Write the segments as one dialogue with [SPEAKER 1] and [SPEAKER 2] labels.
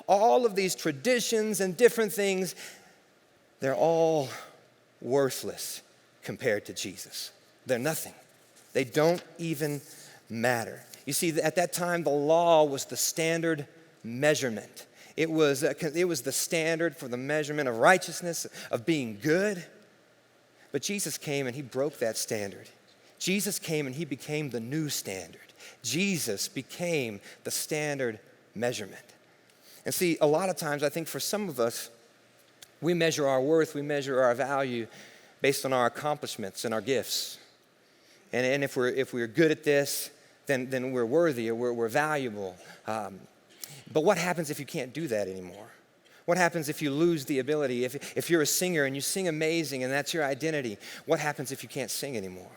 [SPEAKER 1] all of these traditions and different things, they're all worthless compared to Jesus. They're nothing. They don't even matter. You see, at that time, the law was the standard measurement. It was the standard for the measurement of righteousness, of being good. But Jesus came and he broke that standard. Jesus came and he became the new standard. Jesus became the standard measurement. And see, a lot of times I think for some of us, we measure our worth, we measure our value based on our accomplishments and our gifts. And if we're good at this, then we're worthy or we're valuable. But what happens if you can't do that anymore? What happens if you lose the ability? If you're a singer and you sing amazing and that's your identity, what happens if you can't sing anymore?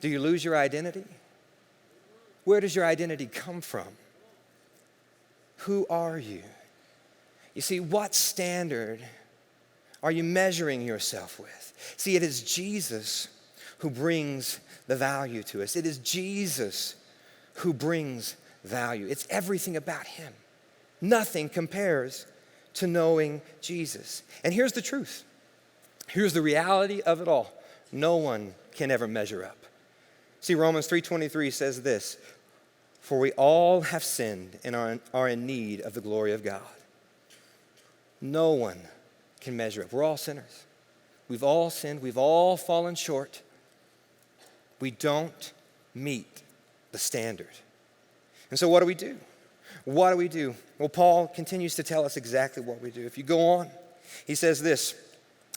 [SPEAKER 1] Do you lose your identity? Where does your identity come from? Who are you? You see, what standard are you measuring yourself with? See, it is Jesus who brings the value to us. It is Jesus who brings value. It's everything about him. Nothing compares to knowing Jesus. And here's the truth. Here's the reality of it all. No one can ever measure up. See, Romans 3:23 says this, "For we all have sinned and are in need of the glory of God." No one can measure up. We're all sinners. We've all sinned. We've all fallen short. We don't meet the standard. And so what do we do? What do we do? Well, Paul continues to tell us exactly what we do. If you go on, he says this,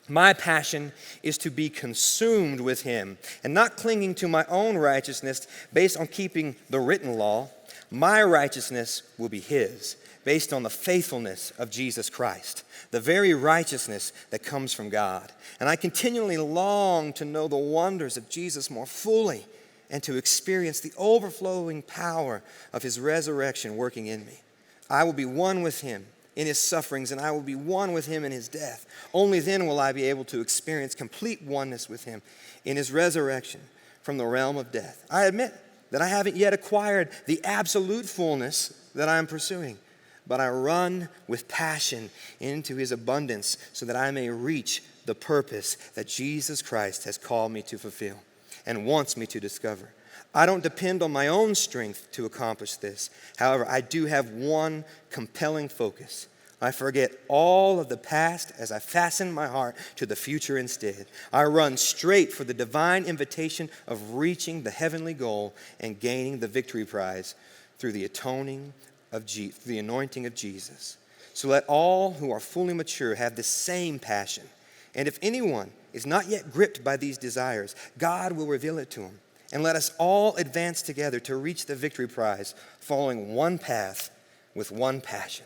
[SPEAKER 1] "My passion is to be consumed with him and not clinging to my own righteousness based on keeping the written law. My righteousness will be his, based on the faithfulness of Jesus Christ, the very righteousness that comes from God. And I continually long to know the wonders of Jesus more fully and to experience the overflowing power of his resurrection working in me. I will be one with him in his sufferings, and I will be one with him in his death. Only then will I be able to experience complete oneness with him in his resurrection from the realm of death. I admit that I haven't yet acquired the absolute fullness that I am pursuing, but I run with passion into his abundance so that I may reach the purpose that Jesus Christ has called me to fulfill and wants me to discover. I don't depend on my own strength to accomplish this. However, I do have one compelling focus. I forget all of the past as I fasten my heart to the future instead. I run straight for the divine invitation of reaching the heavenly goal and gaining the victory prize through the the anointing of Jesus. So let all who are fully mature have the same passion. And if anyone is not yet gripped by these desires, God will reveal it to him. And let us all advance together to reach the victory prize, following one path with one passion."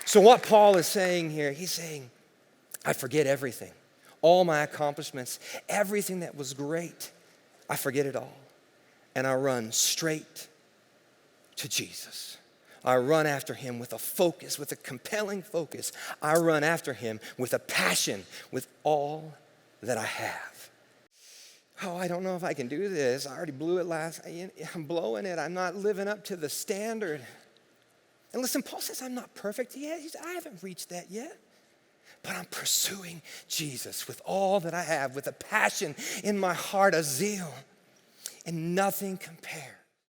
[SPEAKER 1] So what Paul is saying here, he's saying, I forget everything. All my accomplishments, everything that was great, I forget it all. And I run straight to Jesus. I run after him with a focus, with a compelling focus. I run after him with a passion, with all that I have. Oh, I don't know if I can do this. I already blew it I'm blowing it. I'm not living up to the standard. And listen, Paul says I'm not perfect yet. I haven't reached that yet. But I'm pursuing Jesus with all that I have, with a passion in my heart, a zeal. And nothing compares